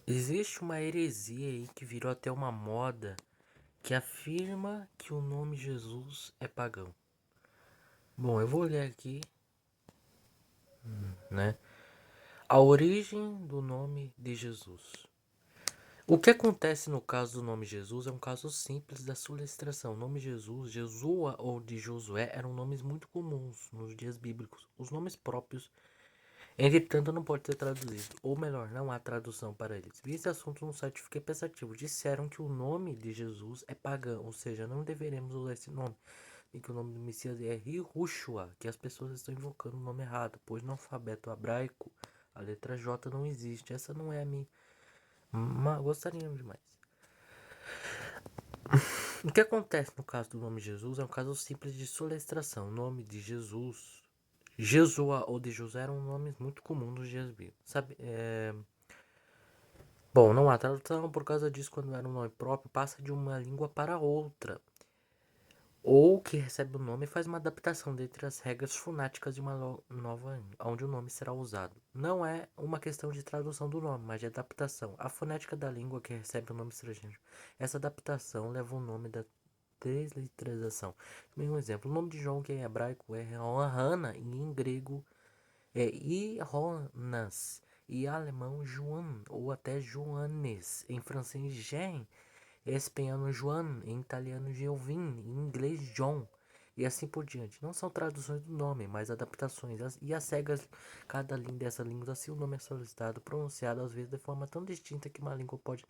Existe uma heresia aí que virou até uma moda que afirma que o nome Jesus é pagão. Bom, eu vou ler aqui, né? A origem do nome de Jesus. O que acontece no caso do nome Jesus é um caso simples da soletração. O nome Jesus, Jesua ou de Josué eram nomes muito comuns nos dias bíblicos. Os nomes próprios, entretanto, não pode ser traduzido, ou melhor, não há tradução para eles. Vi esse assunto no site e fiquei pensativo. Disseram que o nome de Jesus é pagão, ou seja, não deveremos usar esse nome. E que o nome do Messias é Yahushua, que as pessoas estão invocando o nome errado, pois no alfabeto hebraico a letra J não existe. Essa não é a minha. Mas gostaríamos demais. O que acontece no caso do nome Jesus é um caso simples de soletração. O nome de Jesus, Jesua ou de José eram nomes muito comuns nos dias bíblicos. Sabe, Bom, não há tradução por causa disso. Quando era um nome próprio, passa de uma língua para outra. Ou que recebe o nome e faz uma adaptação dentre as regras fonéticas de uma nova língua, onde o nome será usado. Não é uma questão de tradução do nome, mas de adaptação. A fonética da língua que recebe o nome estrangeiro. Essa adaptação leva o nome da desliteração. Um exemplo, o nome de João, que em hebraico é Hana, e em grego é Ironas, e em alemão João, ou até Joanes, em francês Jean, em espanhol Joan, em italiano Giovin, em inglês John, e assim por diante. Não são traduções do nome, mas adaptações. E as regras, cada língua dessa língua, assim o nome é solicitado, pronunciado às vezes de forma tão distinta que uma língua pode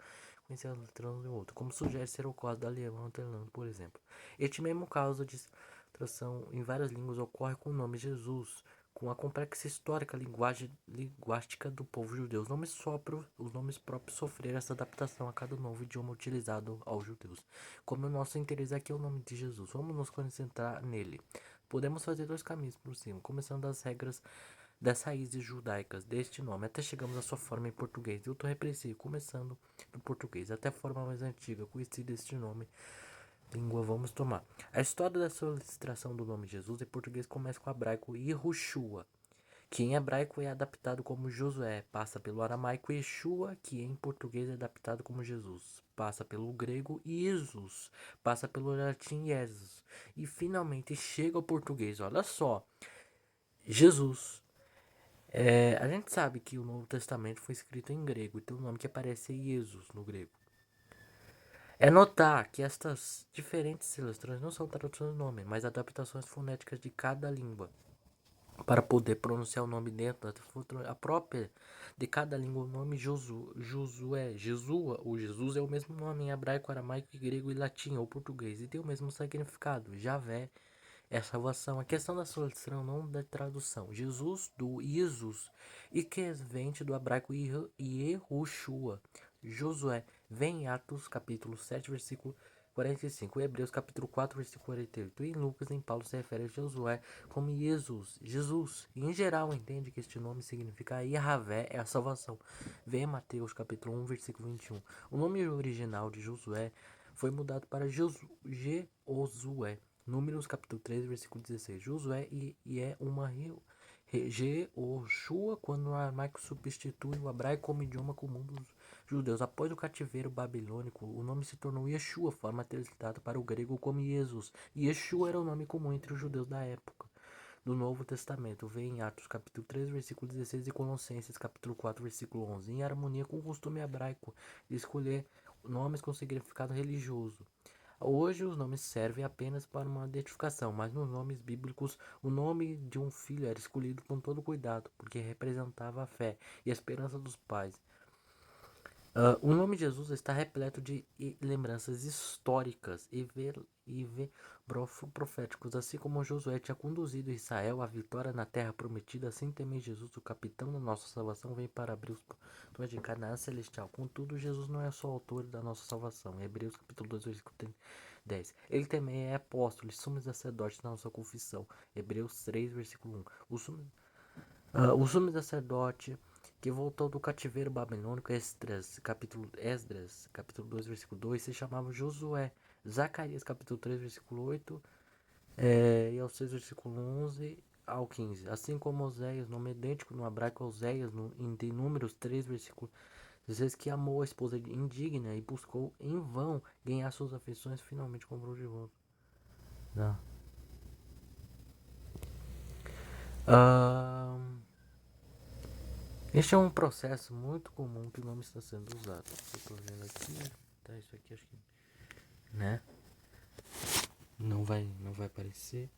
conhecer as letras de outra, como sugere ser o caso da alemão italiano, por exemplo. Este mesmo caso de tradução em várias línguas ocorre com o nome Jesus, com a complexa histórica linguística do povo judeu. Os nomes próprios sofreram essa adaptação a cada novo idioma utilizado aos judeus. Como o nosso interesse aqui é o nome de Jesus, vamos nos concentrar nele. Podemos fazer dois caminhos por cima, começando das regras das raízes judaicas deste nome, até chegamos à sua forma em português. Eu estou repressivo, começando no português, até a forma mais antiga, conhecida deste nome. Língua vamos tomar. A história da solicitação do nome Jesus em português começa com o hebraico Yehoshua, que em hebraico é adaptado como Josué, passa pelo aramaico Yeshua, que em português é adaptado como Jesus, passa pelo grego Jesus, passa pelo latim Jesus, e finalmente chega ao português. Olha só, Jesus. A gente sabe que o Novo Testamento foi escrito em grego, então o nome que aparece é Jesus no grego. É notar que estas diferentes ilustrações não são traduções do nome, mas adaptações fonéticas de cada língua para poder pronunciar o nome dentro a própria de cada língua. O nome Josué, Jesua, ou Jesus é o mesmo nome em hebraico, aramaico, grego e latim ou português e tem o mesmo significado. Javé é salvação. A questão da solução não da tradução. Jesus do Jesus e que vem do hebraico Yehoshua. Josué vem em Atos capítulo 7 versículo 45, em Hebreus capítulo 4 versículo 48, e em Lucas em Paulo se refere a Josué como Jesus. E em geral entende que este nome significa Yahvé é a salvação. Vem em Mateus capítulo 1 versículo 21. O nome original de Josué foi mudado para Josué. Números capítulo 3 versículo 16. Josué e é uma Jeoshua quando o aramaico substitui o hebraico como idioma comum dos judeus. Após o cativeiro babilônico, o nome se tornou Yeshua, forma transitada para o grego como Jesus. Yeshua era o nome comum entre os judeus da época do Novo Testamento. Vê em Atos capítulo 3, versículo 16 e Colossenses capítulo 4, versículo 11, em harmonia com o costume hebraico de escolher nomes com significado religioso. Hoje os nomes servem apenas para uma identificação, mas nos nomes bíblicos o nome de um filho era escolhido com todo cuidado, porque representava a fé e a esperança dos pais. O nome Jesus está repleto de lembranças históricas e proféticos, assim como Josué tinha conduzido Israel à vitória na terra prometida, assim também Jesus, o capitão da nossa salvação, vem para abrir os portões de Canaã celestial. Contudo, Jesus não é só autor da nossa salvação. Em Hebreus capítulo 2, versículo 10. Ele também é apóstolo e sumo sacerdote da nossa confissão. Hebreus 3, versículo 1. O sumo sacerdote que voltou do cativeiro babilônico, Esdras, capítulo 2, versículo 2, se chamava Josué. Zacarias, capítulo 3, versículo 8, e ao 6, versículo 11 ao 15. Assim como Oséias, nome idêntico no hebraico Oséias, de Números 3, versículo Vezes que amou a esposa indigna e buscou em vão ganhar suas afeições, finalmente comprou de volta. Não. Este é um processo muito comum que o nome está sendo usado. Eu tô vendo aqui, tá, isso aqui acho que, né? Não vai aparecer.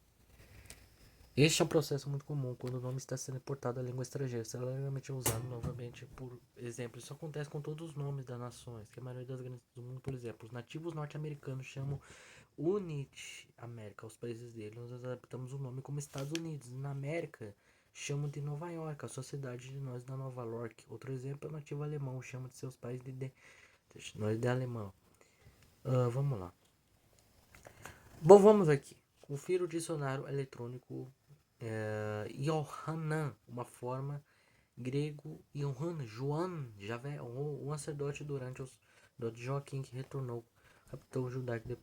Este é um processo muito comum quando o nome está sendo importado à língua estrangeira. Será legalmente usado novamente. Por exemplo, isso acontece com todos os nomes das nações, que a maioria das grandes do mundo, por exemplo, os nativos norte-americanos chamam Unite América, os países dele. Nós adaptamos o nome como Estados Unidos. Na América, chamam de Nova York, a sociedade de nós da Nova York. Outro exemplo é o nativo alemão, chama de seus pais de nós de alemão. Vamos lá. Bom, vamos aqui. Confira o dicionário eletrônico Yohanan, uma forma grego Yohanan, João, Javé, um sacerdote durante os de Joaquim que retornou capitão judaico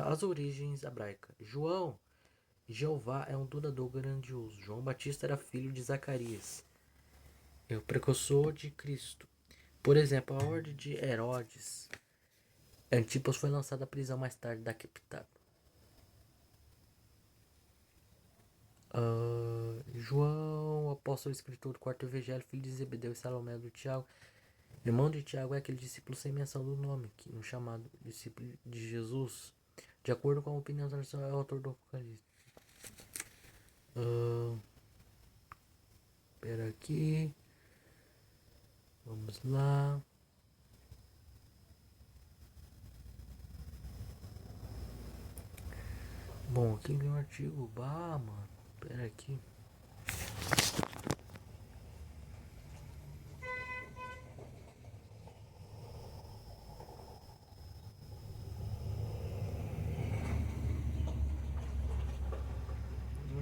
as origens hebraicas. João, Jeová é um durador grandioso. João Batista era filho de Zacarias, é o precursor de Cristo. Por exemplo, a ordem de Herodes Antipas foi lançada à prisão mais tarde decapitado. João, apóstolo escritor do quarto evangelho, filho de Zebedeu e Salomé do Tiago. Irmão de Tiago é aquele discípulo sem menção do nome, que um chamado discípulo de Jesus. De acordo com a opinião tradicional, é o autor do Apocalipse. Espera aqui. Vamos lá. Bom, aqui tem um artigo. Bah, mano. Espera aqui.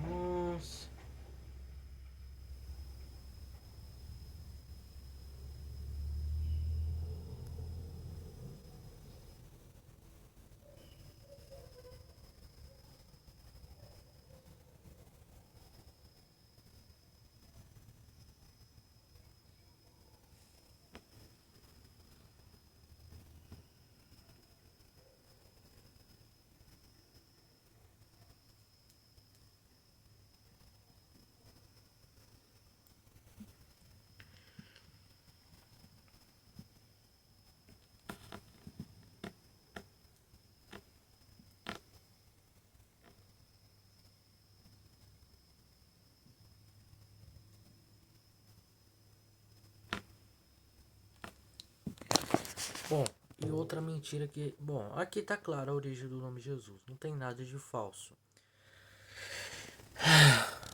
Nossa. Bom, e outra mentira que... Bom, aqui tá clara a origem do nome Jesus. Não tem nada de falso.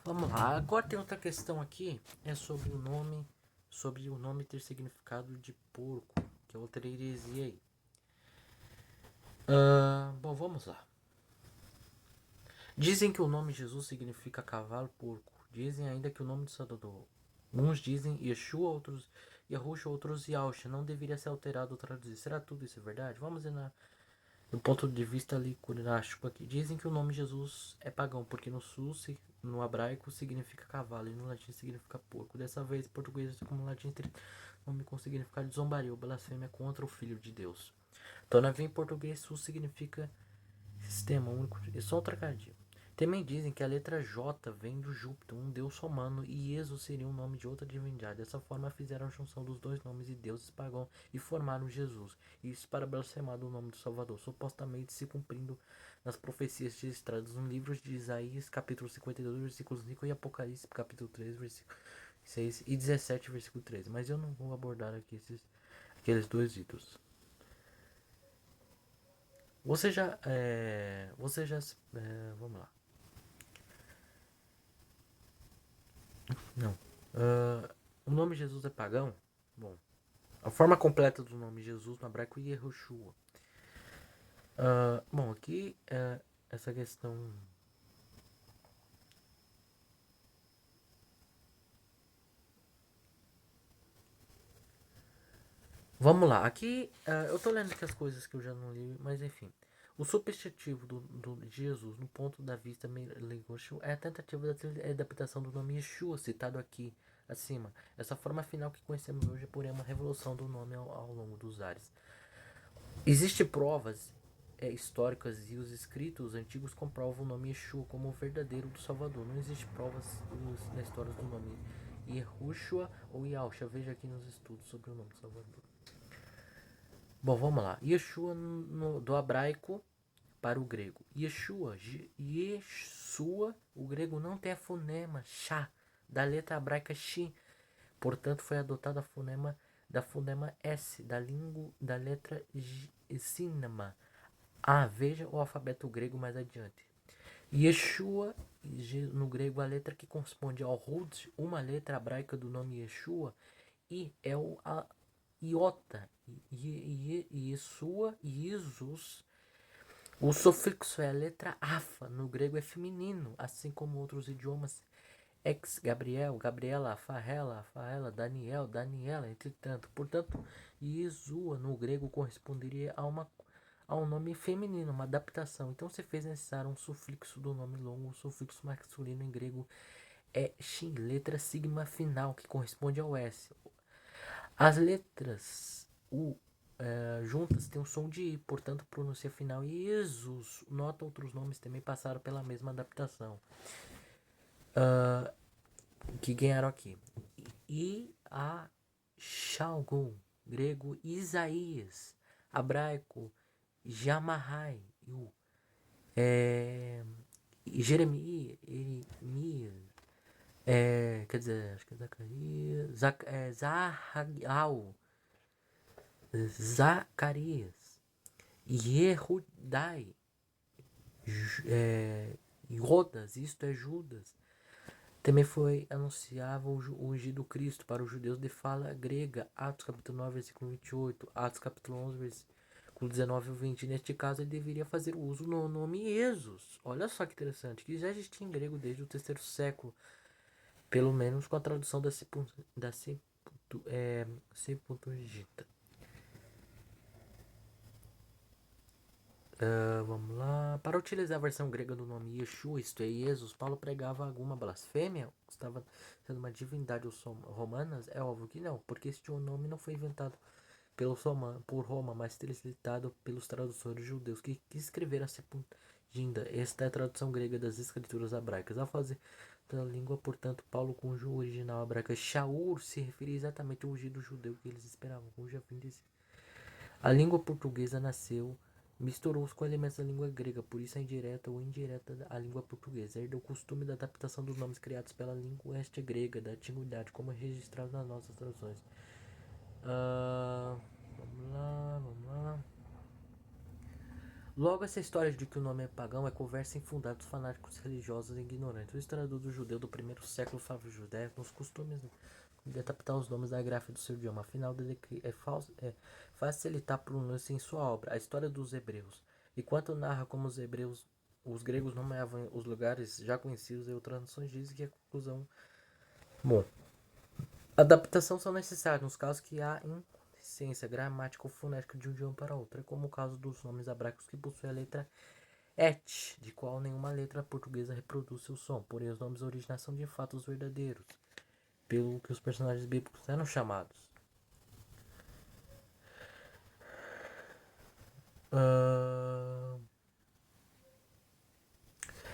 Vamos lá. Agora tem outra questão aqui. É sobre o nome... Sobre o nome ter significado de porco. Que é outra heresia aí. Bom, vamos lá. Dizem que o nome Jesus significa cavalo porco. Dizem ainda que o nome do Salvador. Uns dizem Yeshua, outros Yahushua, outros Yahusha. Não deveria ser alterado ou traduzido. Será tudo isso verdade? Vamos ver do ponto de vista ali curástico aqui. Dizem que o nome Jesus é pagão, porque no sul, no hebraico, significa cavalo e no latim significa porco. Dessa vez, em português, como no latim, nome com significado de zombaria ou blasfêmia contra o Filho de Deus. Todavia, em português, sul significa sistema único. É só um trocadilho. Também dizem que a letra J vem do Júpiter, um deus romano, e Iesus seria um nome de outra divindade. Dessa forma, fizeram a junção dos dois nomes de deuses pagãos e formaram Jesus. Isso para blasfemar do nome do Salvador, supostamente se cumprindo nas profecias registradas nos livros de Isaías, capítulo 52, versículos 5 e Apocalipse, capítulo 3, versículo 6 e 17, versículo 13. Mas eu não vou abordar aqui aqueles dois itens. Vamos lá. Não. O nome Jesus é pagão? Bom, a forma completa do nome Jesus no hebraico é Yehoshua. Bom, aqui essa questão. Vamos lá, aqui eu tô lendo aqui as coisas que eu já não li, mas enfim. O substantivo de Jesus, no ponto da vista Legoshua, é a tentativa da adaptação do nome Yeshua, citado aqui acima. Essa forma final que conhecemos hoje é, porém, uma revolução do nome ao longo dos ares. Existem provas históricas e os escritos antigos comprovam o nome Yeshua como o verdadeiro do Salvador. Não existem provas na história do nome Yehoshua ou Yahusha. Veja aqui nos estudos sobre o nome do Salvador. Bom, vamos lá. Yeshua do hebraico para o grego. Yeshua, o grego não tem a fonema chá da letra hebraica shi. Portanto, foi adotado da fonema S da letra cinema. Veja o alfabeto grego mais adiante. Yeshua, no grego, a letra que corresponde ao Hud, uma letra hebraica do nome Yeshua, e é o iota. Yeshua, Jesus. O sufixo é a letra afa, no grego é feminino, assim como outros idiomas Gabriel, Gabriela, Farrela, Daniel, Daniela, entre tanto. Portanto, Yeshua no grego corresponderia a um nome feminino, uma adaptação. Então se fez necessário um sufixo do nome longo. O sufixo masculino em grego é shin, letra sigma final, que corresponde ao S. As letras juntas têm o som de I, portanto pronuncia final Jesus. Nota outros nomes também passaram pela mesma adaptação. Que ganharam aqui. Shalgum, grego Isaías, hebraico Jamahai, Jeremias, quer dizer, acho que é Zacarias, Zacarias, Yehudai, Jodas, isto é Judas. Também foi anunciado o ungido Cristo para os judeus de fala grega. Atos capítulo 9, versículo 28. Atos capítulo 11, versículo 19 e 20. Neste caso, ele deveria fazer uso no nome Jesus. Olha só que interessante, que já existia em grego desde o terceiro século. Pelo menos com a tradução da Septuaginta. Vamos lá. Para utilizar a versão grega do nome Yeshua, isto é, Jesus, Paulo pregava alguma blasfêmia? Estava sendo uma divindade romanas? É óbvio que não, porque este nome não foi inventado por Roma, mas transitado pelos tradutores judeus que escreveram a Septuaginta. Esta é a tradução grega das escrituras hebraicas. Ao fazer da língua, portanto, Paulo, cujo original hebraico é Shaur, se referia exatamente ao ungido judeu que eles esperavam, cuja fim desse. A língua portuguesa misturou-se com elementos da língua grega, por isso é indireta ou indireta a língua portuguesa. Herdou o costume da adaptação dos nomes criados pela língua grega da antiguidade, como é registrado nas nossas traduções. Vamos lá. Logo, essa história de que o nome é pagão é conversa infundada dos fanáticos religiosos e ignorantes. O historiador do judeu do primeiro século Flávio José nos costumes de adaptar os nomes da gráfica do seu idioma. Afinal, facilitar a pronúncia em sua obra, a história dos hebreus. Enquanto narra como os gregos nomeavam os lugares já conhecidos, e outras nações dizem que a conclusão. Bom, adaptações são necessárias nos casos que há inconsistência gramática ou fonética de um idioma para outro, como o caso dos nomes hebraicos que possuem a letra et, de qual nenhuma letra portuguesa reproduz seu som, porém os nomes originais são de fato os verdadeiros, pelo que os personagens bíblicos eram chamados.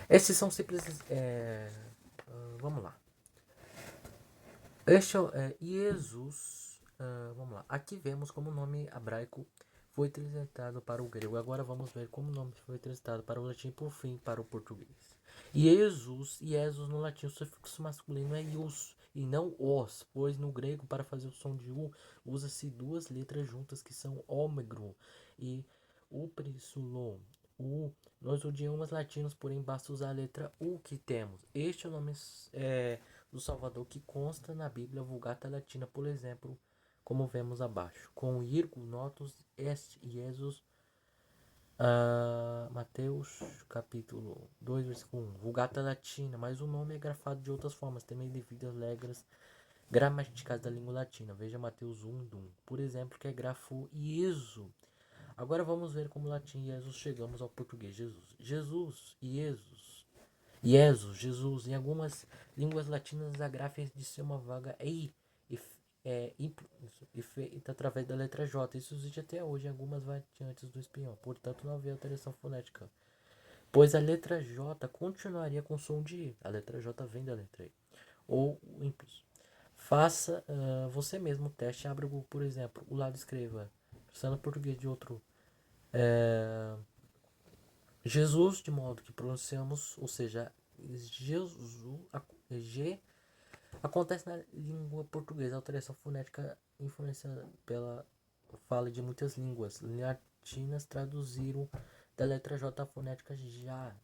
Esses são simples. Vamos lá. Este é Jesus. Vamos lá. Aqui vemos como o nome hebraico foi transitado para o grego. Agora vamos ver como o nome foi transitado para o latim e por fim para o português. Jesus no latim o sufixo masculino é ius e não os, pois no grego para fazer o som de u usa-se duas letras juntas que são ômegro e upsilon. Nos idiomas latinos, porém, basta usar a letra U que temos. Este é o nome do Salvador que consta na Bíblia Vulgata Latina, por exemplo, como vemos abaixo. Com vírgula, notus est Jesus, Mateus capítulo 2, versículo 1. Vulgata Latina, mas o nome é grafado de outras formas, também devido às regras gramaticais da língua latina. Veja Mateus 1, 1. Por exemplo, que é grafo Iesu. Agora vamos ver como latim Jesus chegamos ao português Jesus. Jesus, Jesus. Jesus. Em algumas línguas latinas, a gráfica de ser uma vaga e, e feita através da letra J. Isso existe até hoje em algumas variantes do espanhol, portanto não havia alteração fonética. Pois a letra J continuaria com som de I. A letra J vem da letra I. Ou o ímpeto. Faça você mesmo o teste. Abra o Google, por exemplo. O lado escreva, usando português de outro. Jesus, de modo que pronunciamos, ou seja, Jesus, G, acontece na língua portuguesa. A alteração fonética influenciada pela fala de muitas línguas latinas traduziram da letra J a fonética já,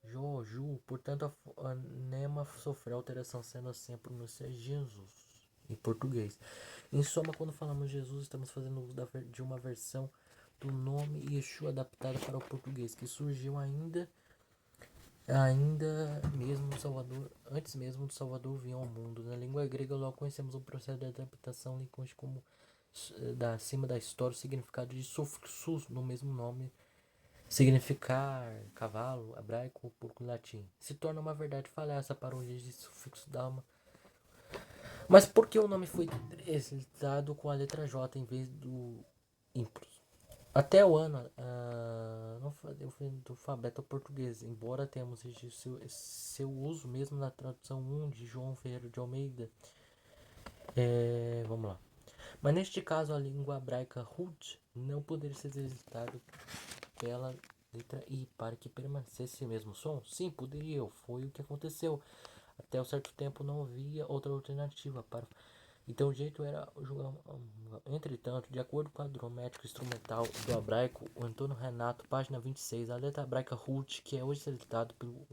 Ju. Portanto, a fonema sofreu alteração, sendo assim a pronúncia Jesus em português. Em soma, quando falamos Jesus, estamos fazendo uso de uma versão do nome Yeshua adaptada para o português, que surgiu ainda mesmo no Salvador, antes mesmo do Salvador vir ao mundo. Na língua grega, logo conhecemos o processo de adaptação linguística como acima da história, o significado de sufixos no mesmo nome, significar cavalo, hebraico, porco, latim. Se torna uma verdade falhaça para o uso de sufixo da alma. Mas por que o nome foi recitado com a letra J em vez do ímpros? Até o ano não fazia do alfabeto português, embora tenhamos registrado seu uso mesmo na tradução 1 de João Ferreira de Almeida. Vamos lá. Mas neste caso, a língua hebraica Hud não poderia ser recitada pela letra I para que permanecesse o mesmo som? Sim, poderia. Foi o que aconteceu. Até um certo tempo não havia outra alternativa para. Então o jeito era jogar. Entretanto, de acordo com a drométrica instrumental do hebraico, o Antônio Renato, página 26, a letra hebraica Ruth, que é hoje tratado pelo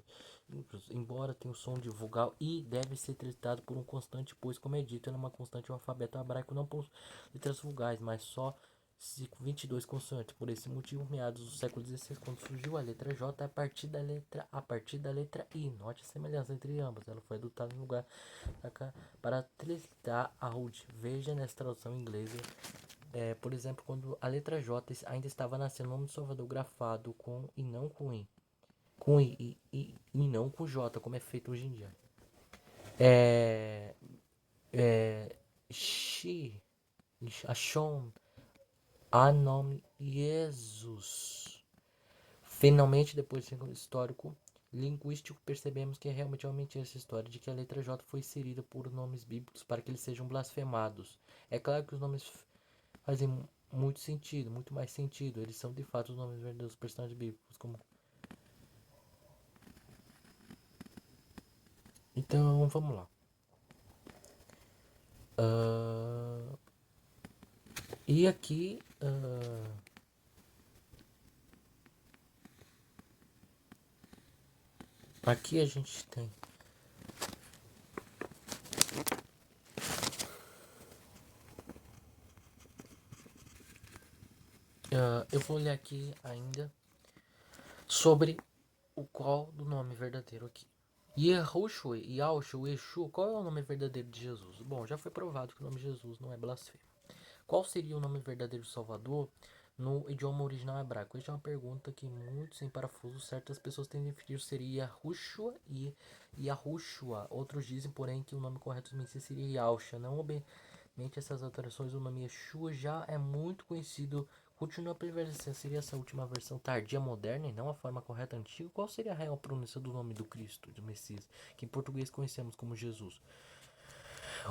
embora tenha o som de vogal I, deve ser tratado por um constante, pois, como é dito, é uma constante o alfabeto hebraico não por letras vogais, mas só 22 consoantes. Por esse motivo, meados do século XVI, quando surgiu a letra J, a partir da letra I. Note a semelhança entre ambas. Ela foi adotada no lugar para tratar a Ruth. Veja nessa tradução inglesa. Por exemplo, quando a letra J ainda estava nascendo, o nome de Salvador grafado com e não com I. Com I e não com J, como é feito hoje em dia. Ashon, a nome Jesus. Finalmente, depois de um histórico linguístico, percebemos que é realmente uma mentira essa história de que a letra J foi inserida por nomes bíblicos para que eles sejam blasfemados. É claro que os nomes fazem muito sentido, muito mais sentido. Eles são de fato os nomes verdadeiros dos personagens bíblicos. Então, vamos lá. E aqui aqui a gente tem eu vou ler aqui ainda sobre o qual do nome verdadeiro aqui. Yahushua, Yeshu, qual é o nome verdadeiro de Jesus? Bom, já foi provado que o nome Jesus não é blasfemo. Qual seria o nome verdadeiro de Salvador no idioma original hebraico? Esta é uma pergunta que muitos em parafuso certas pessoas têm definido seria Yahushua e Yahushua. Outros dizem, porém, que o nome correto seria Yausha. Não obviamente essas alterações, o nome Yeshua já é muito conhecido. Continua a prevalecendo, seria essa última versão tardia moderna e não a forma correta antiga? Qual seria a real pronúncia do nome do Cristo, do Messias, que em português conhecemos como Jesus?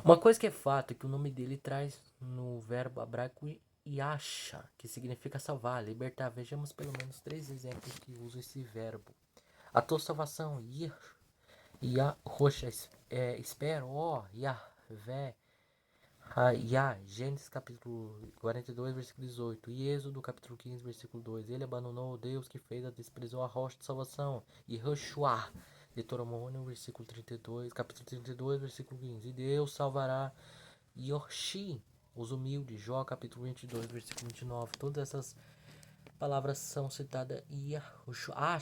Uma coisa que é fato é que o nome dele traz no verbo hebraico Yasha, que significa salvar, libertar. Vejamos pelo menos 3 exemplos que usam esse verbo. A tua salvação, Roxa, espero, Yahvé, Gênesis capítulo 42, versículo 18, e Êxodo capítulo 15, versículo 2. Ele abandonou o Deus que fez, desprezou a rocha de salvação, e Yehoshua, Deuteronômio, versículo 32, capítulo 32, versículo 15. E Deus salvará Yoshi, os humildes, Jó capítulo 22, versículo 29. Todas essas palavras são citadas Yahushua,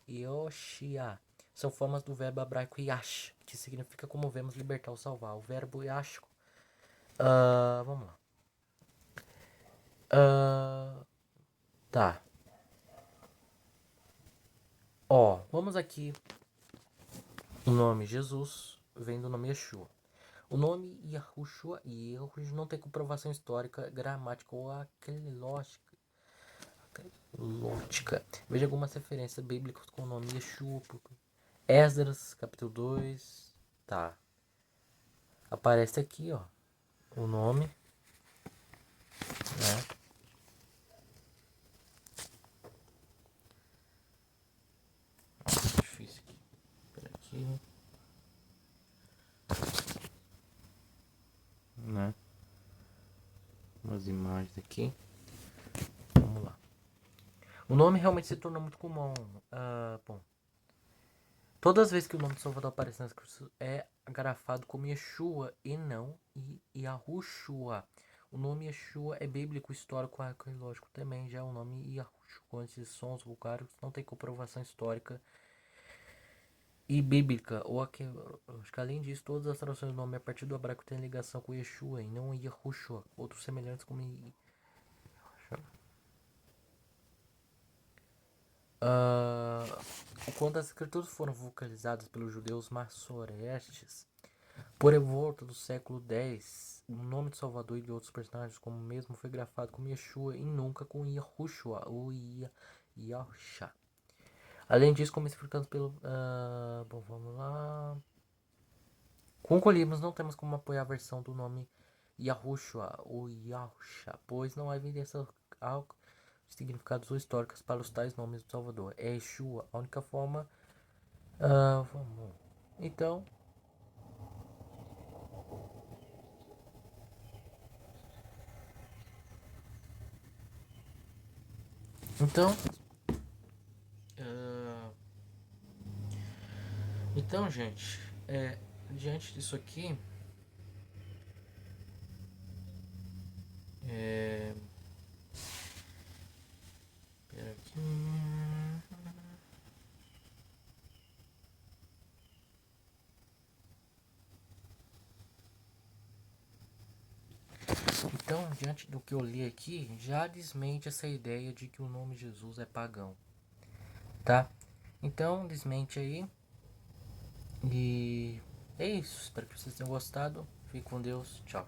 Yoshia. São formas do verbo hebraico yash, que significa como vemos libertar ou salvar. O verbo yash. Vamos lá. Tá. Ó, vamos aqui. O nome Jesus vem do nome Yeshua. O nome Yahushua e Yahushua não tem comprovação histórica, gramática ou aquilógica. Veja algumas referências bíblicas com o nome Yeshua. Esdras, capítulo 2. Tá. Aparece aqui, ó, o nome, né? Difícil aqui. Espera aqui. Né? Umas imagens aqui. Vamos lá. O nome realmente se tornou muito comum. Bom. Todas as vezes que o nome de Salvador aparece nas cruzes é grafado como Yeshua e não Yahushua. O nome Yeshua é bíblico, histórico, arqueológico também. Já o nome Yahushua, com esses sons vulgares, não tem comprovação histórica e bíblica. Acho que além disso, todas as traduções do nome a partir do hebraico têm ligação com Yeshua e não Yahushua. Outros semelhantes como quando as escrituras foram vocalizadas pelos judeus maçoretes, por volta do século X, o nome de Salvador e de outros personagens como mesmo foi grafado como Yeshua e nunca com Yahushua ou Yahusha. Além disso, como explicado pelo... bom, vamos lá... Concluímos, não temos como apoiar a versão do nome Yahushua ou Yahusha, pois não há evidência significados ou históricos para os tais nomes do Salvador. É Yeshua, a única forma... vamos... Então... Então... ah, então, gente... diante disso aqui... Pera aqui... Então, diante do que eu li aqui, já desmente essa ideia de que o nome Jesus é pagão, tá? Então, desmente aí. E é isso. Espero que vocês tenham gostado. Fique com Deus. Tchau.